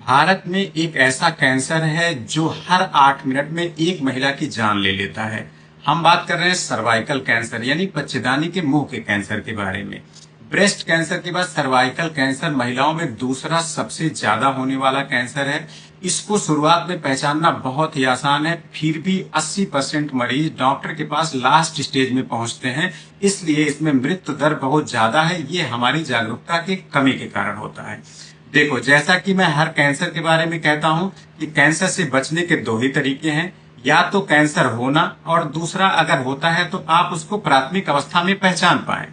भारत में एक ऐसा कैंसर है जो हर 8 मिनट में एक महिला की जान ले लेता है। हम बात कर रहे हैं सर्वाइकल कैंसर यानी बच्चेदानी के मुंह के कैंसर के बारे में। ब्रेस्ट कैंसर के बाद सर्वाइकल कैंसर महिलाओं में दूसरा सबसे ज्यादा होने वाला कैंसर है। इसको शुरुआत में पहचानना बहुत ही आसान है, फिर भी 80% मरीज डॉक्टर के पास लास्ट स्टेज में पहुंचते हैं। इसलिए इसमें मृत्यु दर बहुत ज्यादा है। ये हमारी जागरूकता की कमी के कारण होता है। देखो, जैसा कि मैं हर कैंसर के बारे में कहता हूं कि कैंसर से बचने के दो ही तरीके हैं, या तो कैंसर होना और दूसरा अगर होता है तो आप उसको प्राथमिक अवस्था में पहचान पाएं।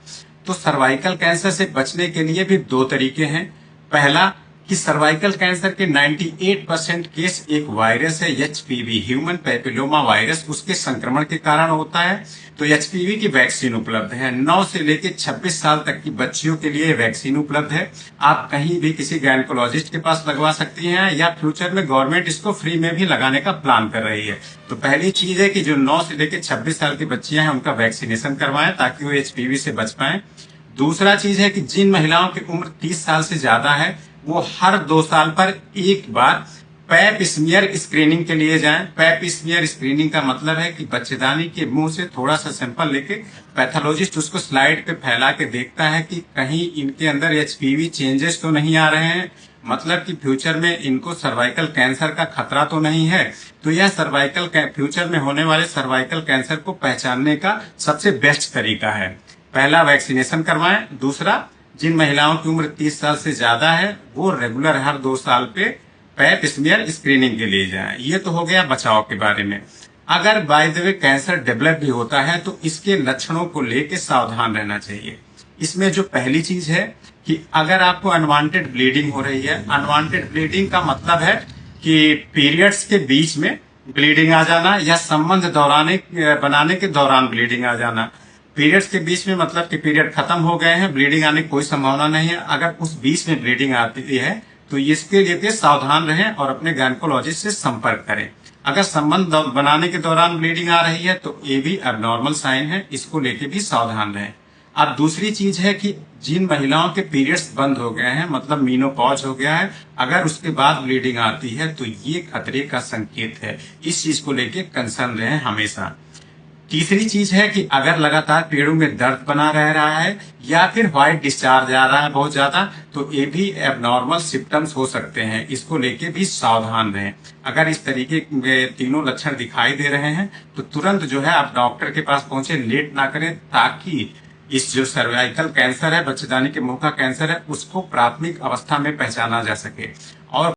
तो सर्वाइकल कैंसर से बचने के लिए भी दो तरीके हैं। पहला कि सर्वाइकल कैंसर के 98% केस एक वायरस है, एचपीवी ह्यूमन पैपिलोमा वायरस, उसके संक्रमण के कारण होता है। तो एचपीवी की वैक्सीन उपलब्ध है। 9 से लेकर 26 साल तक की बच्चियों के लिए वैक्सीन उपलब्ध है। आप कहीं भी किसी गायनेकोलॉजिस्ट के पास लगवा सकती हैं या फ्यूचर में गवर्नमेंट इसको फ्री में भी लगाने का प्लान कर रही है। तो पहली चीज है कि जो 9 से लेकर 26 साल की बच्चियां हैं उनका वैक्सीनेशन करवाएं ताकि वो एचपीवी से बच पाए। दूसरा चीज है कि जिन महिलाओं की उम्र 30 साल से ज्यादा है वो हर 2 साल पर एक बार पैप स्मीयर स्क्रीनिंग के लिए जाएं। पैप स्मीयर स्क्रीनिंग का मतलब है कि बच्चेदानी के मुंह से थोड़ा सा सैंपल लेके पैथोलॉजिस्ट उसको स्लाइड पे फैला के देखता है कि कहीं इनके अंदर एचपीवी चेंजेस तो नहीं आ रहे हैं, मतलब कि फ्यूचर में इनको सर्वाइकल कैंसर का खतरा तो नहीं है। तो यह फ्यूचर में होने वाले सर्वाइकल कैंसर को पहचानने का सबसे बेस्ट तरीका है। पहला वैक्सीनेशन करवाएं। दूसरा, जिन महिलाओं की उम्र 30 साल से ज्यादा है वो रेगुलर हर 2 साल पे पैप स्मीयर स्क्रीनिंग के लिए जाएं। ये तो हो गया बचाव के बारे में। अगर by the way cancer develop भी होता है तो इसके लक्षणों को लेके सावधान रहना चाहिए। इसमें जो पहली चीज है कि अगर आपको अनवांटेड ब्लीडिंग हो रही है, अनवांटेड ब्लीडिंग का मतलब है कि पीरियड्स के बीच में ब्लीडिंग आ जाना या संबंध बनाने के दौरान ब्लीडिंग आ जाना। पीरियड्स के बीच में मतलब कि पीरियड खत्म हो गए हैं, ब्लीडिंग आने की कोई संभावना नहीं है। अगर उस बीच में ब्लीडिंग आती है तो इसके लिए सावधान रहें और अपने गायनेकोलॉजिस्ट से संपर्क करें। अगर संबंध बनाने के दौरान ब्लीडिंग आ रही है तो ये भी अबनॉर्मल साइन है, इसको लेके भी सावधान रहें। अब दूसरी चीज है कि जिन महिलाओं के पीरियड्स बंद हो गए हैं, मतलब मीनोपॉज हो गया है, अगर उसके बाद ब्लीडिंग आती है तो ये खतरे का संकेत है। इस चीज को लेके कंसर्न रहें हमेशा। तीसरी चीज है कि अगर लगातार पेड़ों में दर्द बना रह रहा है या फिर व्हाइट डिस्चार्ज आ रहा है बहुत ज्यादा, तो ये भी एबनॉर्मल सिम्टम्स हो सकते हैं। इसको लेके भी सावधान रहें। अगर इस तरीके के तीनों लक्षण दिखाई दे रहे हैं तो तुरंत जो है आप डॉक्टर के पास पहुंचे, लेट ना करें, ताकि इस जो सर्वाइकल कैंसर है, बच्चेदानी के मुंह का कैंसर है, उसको प्राथमिक अवस्था में पहचाना जा सके। और